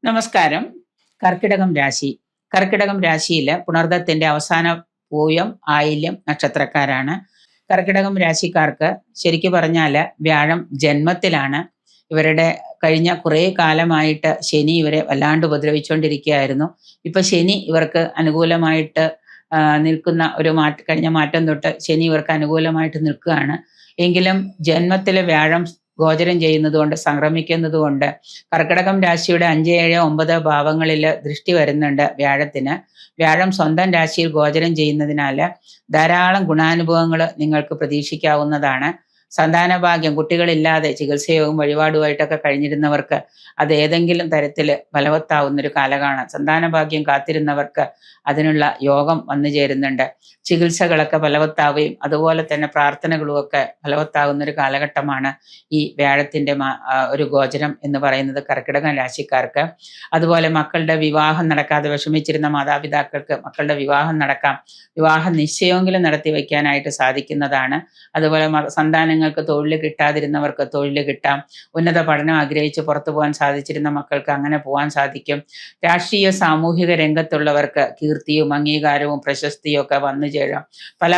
നമസ്കാരം. കർക്കിടകം രാശി. കർക്കിടകം രാശിയിൽ പുണർദത്തിന്റെ അവസാന പൂയം ആയില്യം നക്ഷത്രക്കാരാണ്. കർക്കിടകം രാശിക്കാർക്ക് ശരിക്കു പറഞ്ഞാൽ വ്യാഴം ജന്മത്തിലാണ്. ഇവരുടെ കഴിഞ്ഞ കുറേ കാലമായിട്ട് ശനി ഇവരെ വല്ലാണ്ട് ഉപദ്രവിച്ചുകൊണ്ടിരിക്കുകയായിരുന്നു. ഇപ്പൊ ശനി ഇവർക്ക് അനുകൂലമായിട്ട് നിൽക്കുന്ന ഒരു കഴിഞ്ഞ മാറ്റം തൊട്ട് ശനി ഇവർക്ക് അനുകൂലമായിട്ട് നിൽക്കുകയാണ്. എങ്കിലും ജന്മത്തിലെ വ്യാഴം ഗോചരം ചെയ്യുന്നതുകൊണ്ട് സംക്രമിക്കുന്നതുകൊണ്ട് കർക്കിടകം രാശിയുടെ 5, 7, 9 ഭാവങ്ങളിൽ ദൃഷ്ടി വരുന്നുണ്ട് വ്യാഴത്തിന്. വ്യാഴം സ്വന്തം രാശിയിൽ ഗോചരം ചെയ്യുന്നതിനാൽ ധാരാളം ഗുണാനുഭവങ്ങൾ നിങ്ങൾക്ക് പ്രതീക്ഷിക്കാവുന്നതാണ്. സന്താനഭാഗ്യം, കുട്ടികളില്ലാതെ ചികിത്സയോഗം വഴിപാടുമായിട്ടൊക്കെ കഴിഞ്ഞിരുന്നവർക്ക് അത് ഏതെങ്കിലും തരത്തിൽ ഫലവത്താവുന്നൊരു കാലമാണ്. സന്താനഭാഗ്യം കാത്തിരുന്നവർക്ക് അതിനുള്ള യോഗം വന്നു ചേരുന്നുണ്ട്. ചികിത്സകളൊക്കെ ഫലവത്താവുകയും അതുപോലെ തന്നെ പ്രാർത്ഥനകളുമൊക്കെ ഫലവത്താകുന്നൊരു കാലഘട്ടമാണ് ഈ വ്യാഴത്തിൻ്റെ ഒരു ഗോചരം എന്ന് പറയുന്നത് കർക്കിടക രാശിക്കാർക്ക്. അതുപോലെ മക്കളുടെ വിവാഹം നടക്കാതെ വിഷമിച്ചിരുന്ന മാതാപിതാക്കൾക്ക് മക്കളുടെ വിവാഹം നടക്കാം. വിവാഹ നിശ്ചയമെങ്കിലും നടത്തി വയ്ക്കാനായിട്ട് സാധിക്കുന്നതാണ്. അതുപോലെ സന്താനങ്ങൾക്ക് തൊഴിൽ കിട്ടാതിരുന്നവർക്ക് തൊഴിൽ കിട്ടാം. ഉന്നത പഠനം ആഗ്രഹിച്ച് പുറത്തു പോകാൻ സാധിച്ചിരുന്ന മക്കൾക്ക് അങ്ങനെ പോകാൻ സാധിക്കും. രാഷ്ട്രീയ സാമൂഹിക രംഗത്തുള്ളവർക്ക് കീർത്തിയും അംഗീകാരവും പ്രശസ്തിയും ഒക്കെ വന്നു ചേരാം. പല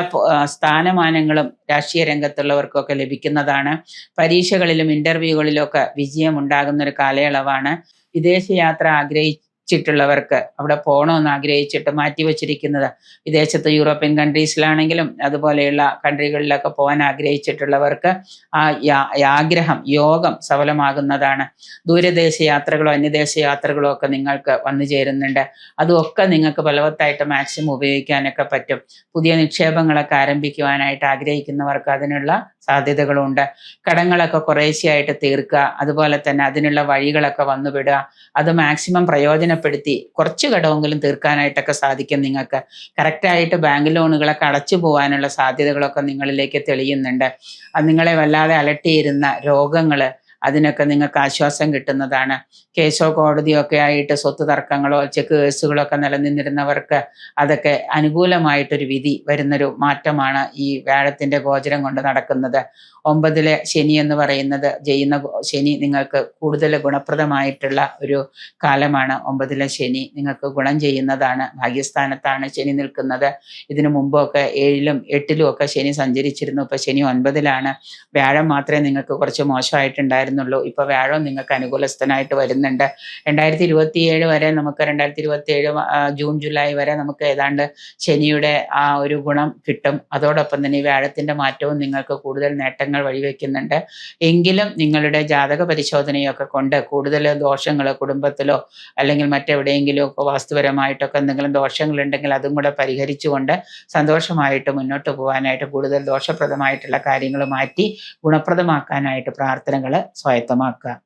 സ്ഥാനമാനങ്ങളും രാഷ്ട്രീയ രംഗത്തുള്ളവർക്കൊക്കെ ലഭിക്കുന്നതാണ്. പരീക്ഷകളിലും ഇന്റർവ്യൂകളിലും ഒക്കെ വിജയം ഉണ്ടാകുന്ന ഒരു കാലയളവാണ്. വിദേശയാത്ര ആഗ്രഹിച്ചിട്ടുള്ളവർക്ക്, അവിടെ പോകണമെന്ന് ആഗ്രഹിച്ചിട്ട് മാറ്റിവെച്ചിരിക്കുന്നത്, വിദേശത്ത് യൂറോപ്യൻ കൺട്രീസിലാണെങ്കിലും അതുപോലെയുള്ള കൺട്രികളിലൊക്കെ പോകാൻ ആഗ്രഹിച്ചിട്ടുള്ളവർക്ക് ആ ആഗ്രഹം യോഗം സഫലമാകുന്നതാണ്. ദൂരദേശ യാത്രകളോ അന്യദേശ യാത്രകളോ ഒക്കെ നിങ്ങൾക്ക് വന്നു ചേരുന്നുണ്ട്. അതുമൊക്കെ നിങ്ങൾക്ക് ഫലവത്തായിട്ട് മാക്സിമം ഉപയോഗിക്കാനൊക്കെ പറ്റും. പുതിയ നിക്ഷേപങ്ങളൊക്കെ ആരംഭിക്കുവാനായിട്ട് ആഗ്രഹിക്കുന്നവർക്ക് അതിനുള്ള സാധ്യതകളുണ്ട്. കടങ്ങളൊക്കെ കുറേശ്ശെയായിട്ട് തീർക്കുക, അതുപോലെ തന്നെ അതിനുള്ള വഴികളൊക്കെ വന്നുവിടുക. അത് മാക്സിമം പ്രയോജനപ്പെടുത്തി കുറച്ച് കടമെങ്കിലും തീർക്കാനായിട്ടൊക്കെ സാധിക്കും നിങ്ങൾക്ക്. കറക്റ്റായിട്ട് ബാങ്ക് ലോണുകളൊക്കെ അടച്ചു പോകാനുള്ള സാധ്യതകളൊക്കെ നിങ്ങളിലേക്ക് തെളിയുന്നുണ്ട്. അത് നിങ്ങളെ വല്ലാതെ അലട്ടിയിരുന്ന രോഗങ്ങൾ, അതിനൊക്കെ നിങ്ങൾക്ക് ആശ്വാസം കിട്ടുന്നതാണ്. കേസോ കോടതിയോ ഒക്കെ ആയിട്ട് സ്വത്ത് തർക്കങ്ങളോ ചെക്ക് കേസുകളോ ഒക്കെ നിലനിന്നിരുന്നവർക്ക് അതൊക്കെ അനുകൂലമായിട്ടൊരു വിധി വരുന്നൊരു മാറ്റമാണ് ഈ വ്യാഴത്തിൻ്റെ ഗോചരം കൊണ്ട് നടക്കുന്നത്. 9 ശനി എന്ന് പറയുന്നത് ചെയ്യുന്ന ശനി നിങ്ങൾക്ക് കൂടുതൽ ഗുണപ്രദമായിട്ടുള്ള ഒരു കാലമാണ്. 9 ശനി നിങ്ങൾക്ക് ഗുണം ചെയ്യുന്നതാണ്. ഭാഗ്യസ്ഥാനത്താണ് ശനി നിൽക്കുന്നത്. ഇതിനു മുമ്പൊക്കെ 7ലും 8ലും ഒക്കെ ശനി സഞ്ചരിച്ചിരുന്നു. ഇപ്പൊ ശനി 9ലാണ്. വ്യാഴം മാത്രമേ നിങ്ങൾക്ക് കുറച്ച് മോശമായിട്ടുണ്ടായിരുന്നുള്ളൂ. ഇപ്പൊ വ്യാഴം നിങ്ങൾക്ക് അനുകൂലസ്ഥനായിട്ട് വരുന്നുണ്ട്. 2027 വരെ നമുക്ക് 2027 ജൂൺ ജൂലൈ വരെ നമുക്ക് ഏതാണ്ട് ശനിയുടെ ആ ഒരു ഗുണം കിട്ടും. അതോടൊപ്പം തന്നെ ഈ വ്യാഴത്തിന്റെ മാറ്റവും നിങ്ങൾക്ക് കൂടുതൽ നേട്ടങ്ങൾ വഴിവെക്കുന്നുണ്ട്. എങ്കിലും നിങ്ങളുടെ ജാതക പരിശോധനയൊക്കെ കൊണ്ട് കൂടുതൽ ദോഷങ്ങൾ കുടുംബത്തിലോ അല്ലെങ്കിൽ മറ്റെവിടെയെങ്കിലും ഒക്കെ വാസ്തുപരമായിട്ടൊക്കെ എന്തെങ്കിലും ദോഷങ്ങളുണ്ടെങ്കിൽ അതും കൂടെ പരിഹരിച്ചുകൊണ്ട് സന്തോഷമായിട്ട് മുന്നോട്ട് പോകാനായിട്ട് കൂടുതൽ ദോഷപ്രദമായിട്ടുള്ള കാര്യങ്ങൾ മാറ്റി ഗുണപ്രദമാക്കാനായിട്ട് പ്രാർത്ഥനകൾ സ്വായത്തമാക്കുക.